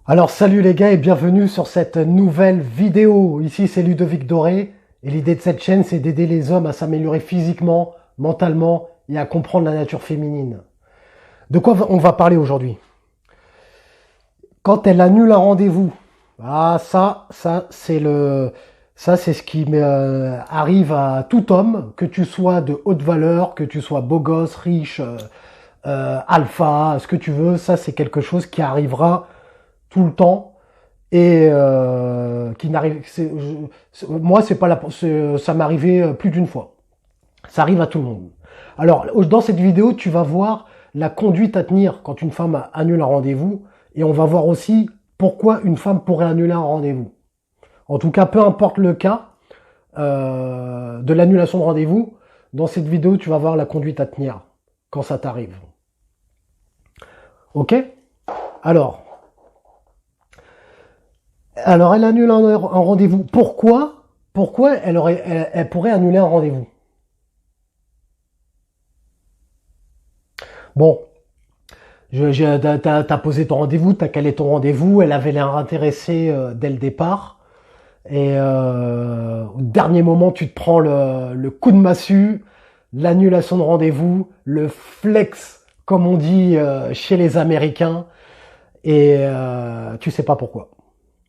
Alors salut les gars et bienvenue sur cette nouvelle vidéo. Ici c'est Ludovic Doré et l'idée de cette chaîne c'est d'aider les hommes à s'améliorer physiquement, mentalement et à comprendre la nature féminine. De quoi on va parler aujourd'hui? Quand elle annule un rendez-vous. Ah ça c'est ce qui arrive à tout homme, que tu sois de haute valeur, que tu sois beau gosse, riche, alpha, ce que tu veux, ça c'est quelque chose qui arrivera tout le temps et qui n'arrive. Moi, c'est pas ça m'est arrivé plus d'une fois. Ça arrive à tout le monde. Alors, dans cette vidéo, tu vas voir la conduite à tenir quand une femme annule un rendez-vous, et on va voir aussi pourquoi une femme pourrait annuler un rendez-vous. En tout cas, peu importe le cas de l'annulation de rendez-vous, dans cette vidéo, tu vas voir la conduite à tenir quand ça t'arrive. Ok? Alors, elle annule un rendez-vous. Pourquoi elle pourrait annuler un rendez-vous? Bon, t'as posé ton rendez-vous, t'as calé ton rendez-vous, elle avait l'air intéressée dès le départ. Et au dernier moment, tu te prends le coup de massue, l'annulation de rendez-vous, le flex, comme on dit chez les Américains, et tu sais pas pourquoi.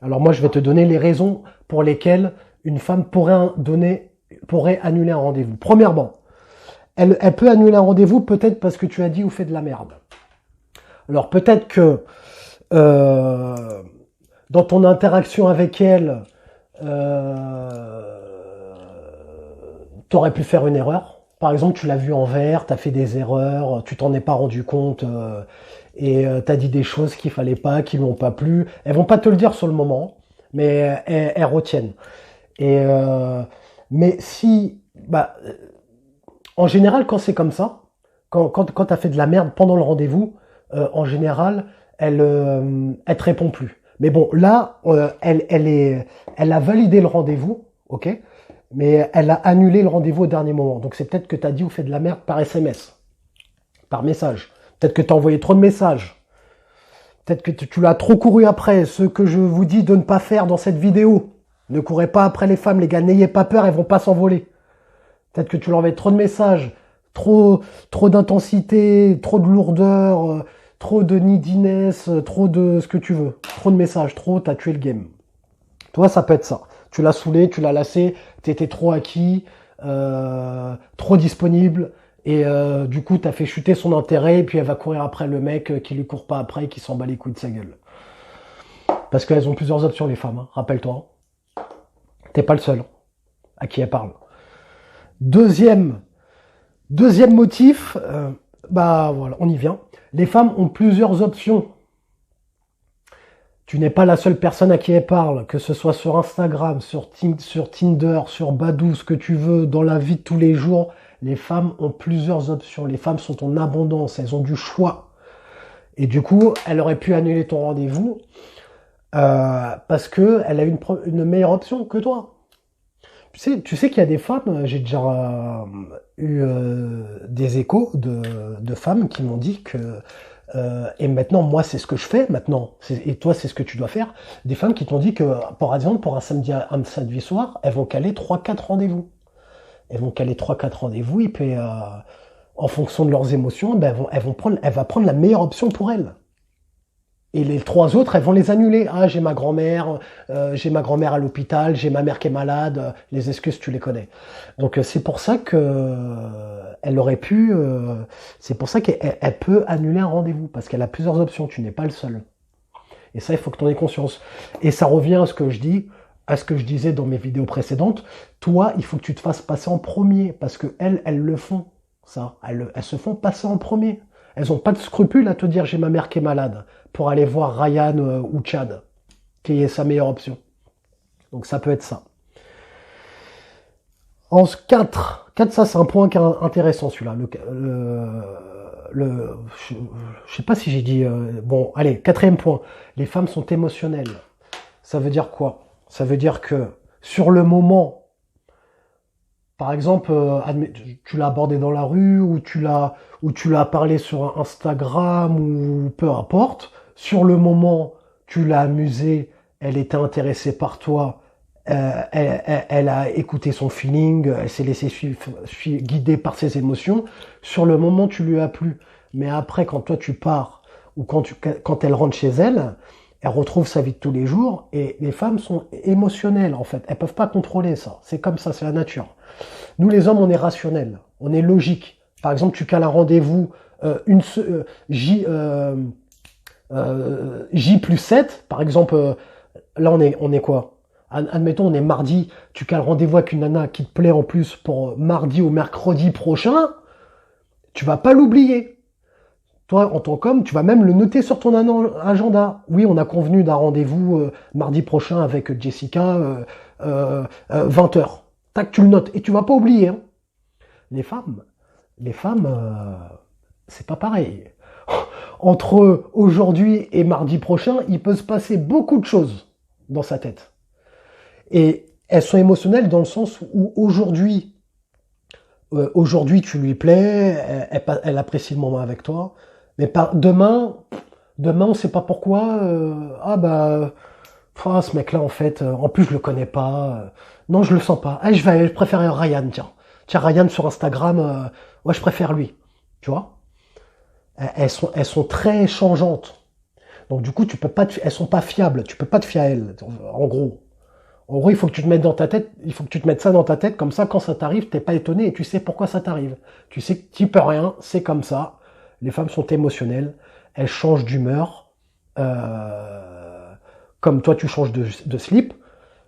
Alors moi, je vais te donner les raisons pour lesquelles une femme pourrait annuler un rendez-vous. Premièrement, elle peut annuler un rendez-vous peut-être parce que tu as dit ou fait de la merde. Alors peut-être que dans ton interaction avec elle, tu aurais pu faire une erreur. Par exemple, tu l'as vu en vert, tu as fait des erreurs, tu t'en es pas rendu compte et tu as dit des choses qu'il fallait pas, qui lui ont pas plu. Elles vont pas te le dire sur le moment, mais elles retiennent. Et mais si, en général, quand c'est comme ça, quand tu as fait de la merde pendant le rendez-vous, en général, elle te répond plus. Mais bon, là, elle a validé le rendez-vous, ok, mais elle a annulé le rendez-vous au dernier moment. Donc c'est peut-être que tu as dit ou fait de la merde par SMS, par message. Peut-être que tu as envoyé trop de messages. Peut-être que tu l'as trop couru après. Ce que je vous dis de ne pas faire dans cette vidéo. Ne courez pas après les femmes, les gars. N'ayez pas peur, elles vont pas s'envoler. Peut-être que tu leur envoies trop de messages, trop d'intensité, trop de lourdeur, trop de neediness, trop de ce que tu veux. Trop de messages, t'as tué le game. Toi, ça peut être ça. Tu l'as saoulé, tu l'as lassé, t'étais trop acquis, trop disponible, et du coup, t'as fait chuter son intérêt, et puis elle va courir après le mec qui lui court pas après, et qui s'en bat les couilles de sa gueule. Parce qu'elles ont plusieurs options, les femmes, hein, rappelle-toi. T'es pas le seul à qui elle parle. Deuxième motif, voilà, on y vient. Les femmes ont plusieurs options. Tu n'es pas la seule personne à qui elle parle, que ce soit sur Instagram, sur Tinder, sur Badoo, ce que tu veux, dans la vie de tous les jours. Les femmes ont plusieurs options. Les femmes sont en abondance, elles ont du choix. Et du coup, elle aurait pu annuler ton rendez-vous parce qu'elle a une meilleure option que toi. Tu sais qu'il y a des femmes, j'ai déjà eu des échos de femmes qui m'ont dit que, et maintenant moi c'est ce que je fais maintenant, et toi c'est ce que tu dois faire, des femmes qui t'ont dit que par exemple pour un samedi soir, elles vont caler 3-4 rendez-vous. Elles vont caler 3-4 rendez-vous et puis en fonction de leurs émotions, elle va prendre la meilleure option pour elles. Et les trois autres, elles vont les annuler. Ah, j'ai ma grand-mère à l'hôpital, j'ai ma mère qui est malade. Les excuses, tu les connais. Donc c'est pour ça que elle aurait pu. C'est pour ça qu'elle peut annuler un rendez-vous parce qu'elle a plusieurs options. Tu n'es pas le seul. Et ça, il faut que tu en aies conscience. Et ça revient à ce que je dis, à ce que je disais dans mes vidéos précédentes. Toi, il faut que tu te fasses passer en premier parce que elles le font. Ça, elles se font passer en premier. Elles n'ont pas de scrupule à te dire j'ai ma mère qui est malade pour aller voir Ryan ou Chad, qui est sa meilleure option. Donc ça peut être ça. En 4, ça c'est un point qui est intéressant celui-là. Je sais pas si j'ai dit... bon, allez, quatrième point. Les femmes sont émotionnelles. Ça veut dire quoi? Ça veut dire que sur le moment, par exemple, tu l'as abordé dans la rue ou tu l'as parlé sur Instagram ou peu importe. Sur le moment, tu l'as amusée, elle était intéressée par toi, elle a écouté son feeling, elle s'est laissée guider par ses émotions. Sur le moment, tu lui as plu. Mais après, quand toi tu pars, ou quand elle rentre chez elle, elle retrouve sa vie de tous les jours, et les femmes sont émotionnelles, en fait. Elles peuvent pas contrôler ça. C'est comme ça, c'est la nature. Nous, les hommes, on est rationnels, on est logique. Par exemple, tu cales un rendez-vous, J plus 7, par exemple, là, on est quoi? Admettons, on est mardi, tu cales rendez-vous avec une nana qui te plaît en plus pour mardi ou mercredi prochain, tu vas pas l'oublier. Toi, en tant qu'homme, tu vas même le noter sur ton agenda. Oui, on a convenu d'un rendez-vous mardi prochain avec Jessica, 20h. Tac, tu le notes. Et tu vas pas oublier. Hein. Les femmes, les femmes, c'est pas pareil. Entre aujourd'hui et mardi prochain, il peut se passer beaucoup de choses dans sa tête. Et elles sont émotionnelles dans le sens où aujourd'hui tu lui plais, elle apprécie le moment avec toi, mais demain on sait pas pourquoi, ce mec-là en fait, en plus je le connais pas, non je le sens pas, ah, je préférer Ryan, tiens Ryan sur Instagram, ouais je préfère lui, tu vois, elles sont très changeantes, donc du coup tu peux pas, elles sont pas fiables, tu peux pas te fier à elles, en gros. En gros, il faut que tu te mettes dans ta tête, il faut que tu te mettes ça dans ta tête, comme ça, quand ça t'arrive, t'es pas étonné et tu sais pourquoi ça t'arrive. Tu sais que tu peux rien, c'est comme ça. Les femmes sont émotionnelles, elles changent d'humeur, comme toi tu changes de slip,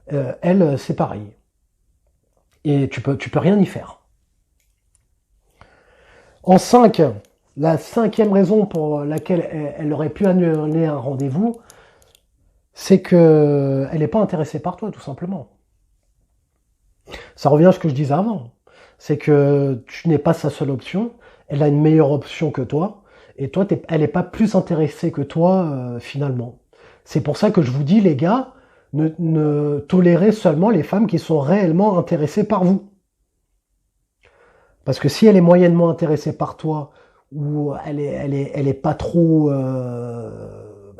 elles, c'est pareil. Et tu peux rien y faire. En 5, la 5e raison pour laquelle elle aurait pu annuler un rendez-vous, c'est que elle n'est pas intéressée par toi, tout simplement. Ça revient à ce que je disais avant. C'est que tu n'es pas sa seule option. Elle a une meilleure option que toi. Et toi, elle n'est pas plus intéressée que toi, finalement. C'est pour ça que je vous dis, les gars, ne tolérez seulement les femmes qui sont réellement intéressées par vous. Parce que si elle est moyennement intéressée par toi, ou elle est pas trop,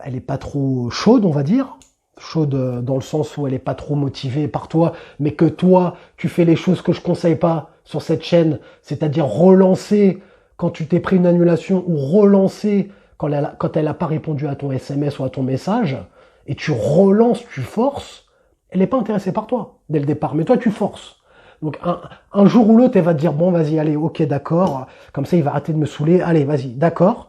elle est pas trop chaude, on va dire, chaude dans le sens où elle est pas trop motivée par toi, mais que toi, tu fais les choses que je conseille pas sur cette chaîne, c'est-à-dire relancer quand tu t'es pris une annulation ou relancer quand elle a pas répondu à ton SMS ou à ton message, et tu relances, tu forces, elle n'est pas intéressée par toi dès le départ, mais toi tu forces. Donc un jour ou l'autre, elle va te dire, bon vas-y, allez, ok, d'accord, comme ça il va arrêter de me saouler, allez, vas-y, d'accord,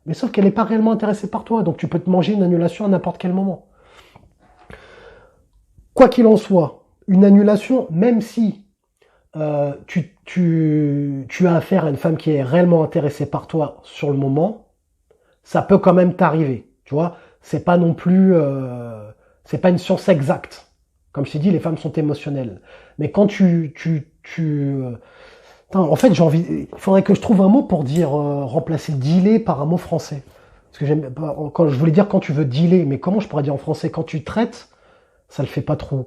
mais sauf qu'elle n'est pas réellement intéressée par toi, donc tu peux te manger une annulation à n'importe quel moment. Quoi qu'il en soit, une annulation, même si tu as affaire à une femme qui est réellement intéressée par toi sur le moment, ça peut quand même t'arriver, tu vois, c'est pas non plus, c'est pas une science exacte. Comme je t'ai dit, les femmes sont émotionnelles. Mais quand en fait, j'ai envie, il faudrait que je trouve un mot pour dire remplacer dealer par un mot français. Parce que quand je voulais dire quand tu veux dealer, mais comment je pourrais dire en français quand tu traites, ça le fait pas trop.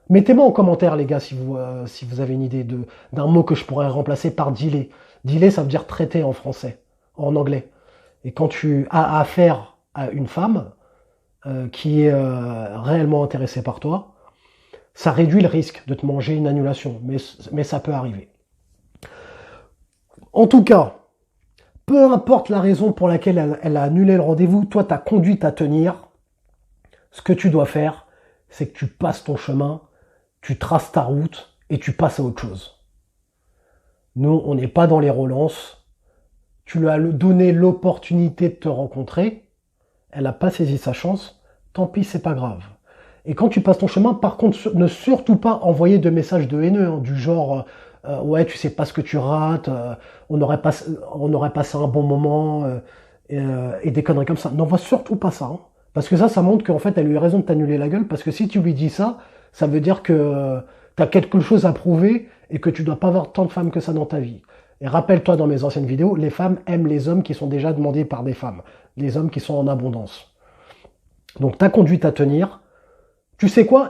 Mettez-moi en commentaire les gars si vous avez une idée d'un mot que je pourrais remplacer par dealer. Dealer, ça veut dire traiter en français, en anglais. Et quand tu as affaire à une femme qui est réellement intéressée par toi, ça réduit le risque de te manger une annulation, mais ça peut arriver. En tout cas, peu importe la raison pour laquelle elle a annulé le rendez-vous, toi, ta conduite à tenir, ce que tu dois faire, c'est que tu passes ton chemin, tu traces ta route et tu passes à autre chose. Nous, on n'est pas dans les relances. Tu lui as donné l'opportunité de te rencontrer. Elle n'a pas saisi sa chance. Tant pis, c'est pas grave. Et quand tu passes ton chemin, par contre, ne surtout pas envoyer de messages de haineux, hein, du genre ouais, tu sais pas ce que tu rates, on aurait passé un bon moment, et des conneries comme ça. N'envoie surtout pas ça. Hein. Parce que ça montre qu'en fait, elle a eu raison de t'annuler la gueule, parce que si tu lui dis ça, ça veut dire que tu as quelque chose à prouver et que tu dois pas avoir tant de femmes que ça dans ta vie. Et rappelle-toi dans mes anciennes vidéos, les femmes aiment les hommes qui sont déjà demandés par des femmes, les hommes qui sont en abondance. Donc ta conduite à tenir, tu sais quoi,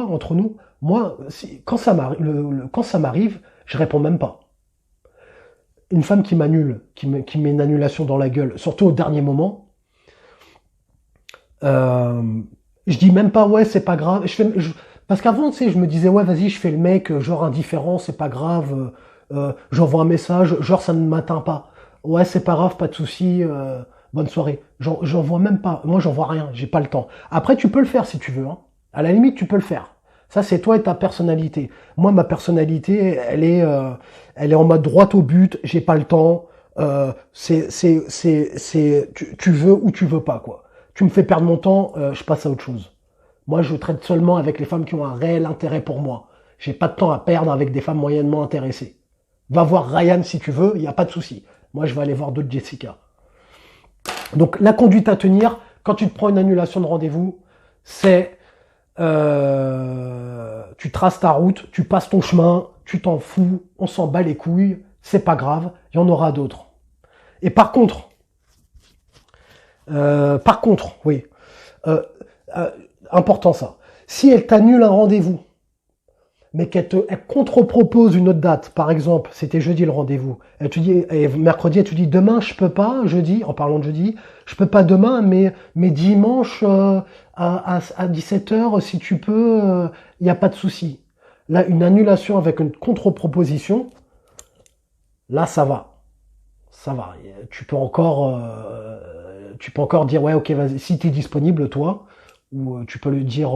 entre nous, moi, quand ça m'arrive, je réponds même pas. Une femme qui m'annule, qui met une annulation dans la gueule, surtout au dernier moment, Euh, je dis même pas ouais, c'est pas grave. Parce qu'avant, tu sais, je me disais ouais, vas-y, je fais le mec, genre indifférent, c'est pas grave. J'envoie un message, genre ça ne m'atteint pas. Ouais, c'est pas grave, pas de souci. Bonne soirée. J'en vois même pas. Moi, j'en vois rien. J'ai pas le temps. Après, tu peux le faire si tu veux. Hein. À la limite, tu peux le faire. Ça, c'est toi et ta personnalité. Moi, ma personnalité, elle est en mode droit au but. J'ai pas le temps. Tu veux ou tu veux pas, quoi. Tu me fais perdre mon temps, je passe à autre chose. Moi, je traite seulement avec les femmes qui ont un réel intérêt pour moi. J'ai pas de temps à perdre avec des femmes moyennement intéressées. Va voir Ryan si tu veux, il n'y a pas de souci. Moi, je vais aller voir d'autres Jessica. Donc, la conduite à tenir, quand tu te prends une annulation de rendez-vous, c'est tu traces ta route, tu passes ton chemin, tu t'en fous, on s'en bat les couilles, c'est pas grave, il y en aura d'autres. Et par contre, oui, euh, euh, important ça. Si elle t'annule un rendez-vous, mais elle contre-propose une autre date, par exemple, c'était jeudi le rendez-vous, elle te dit, et mercredi, elle te dit demain je peux pas, jeudi, en parlant de jeudi, je peux pas demain, mais dimanche à 17h, si tu peux, il n'y a pas de souci. Là, une annulation avec une contre-proposition, là ça va. Ça va. Tu peux encore dire ouais, ok, vas-y, si t'es disponible toi, ou tu peux lui dire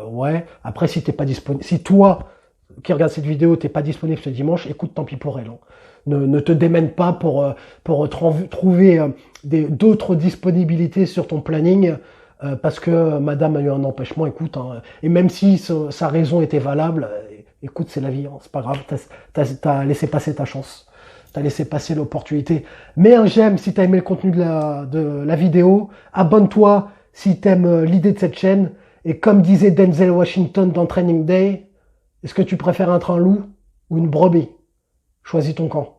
ouais. Après, si t'es pas disponible, si toi qui regarde cette vidéo, t'es pas disponible ce dimanche, écoute, tant pis pour elle. Hein. Ne te démène pas pour trouver d'autres disponibilités sur ton planning. Parce que madame a eu un empêchement, écoute, hein, et même si sa raison était valable, écoute, c'est la vie, hein, c'est pas grave, t'as laissé passer ta chance. T'as laissé passer l'opportunité. Mets un j'aime si t'as aimé le contenu de la vidéo. Abonne-toi si t'aimes l'idée de cette chaîne. Et comme disait Denzel Washington dans Training Day, est-ce que tu préfères être un loup ou une brebis? Choisis ton camp.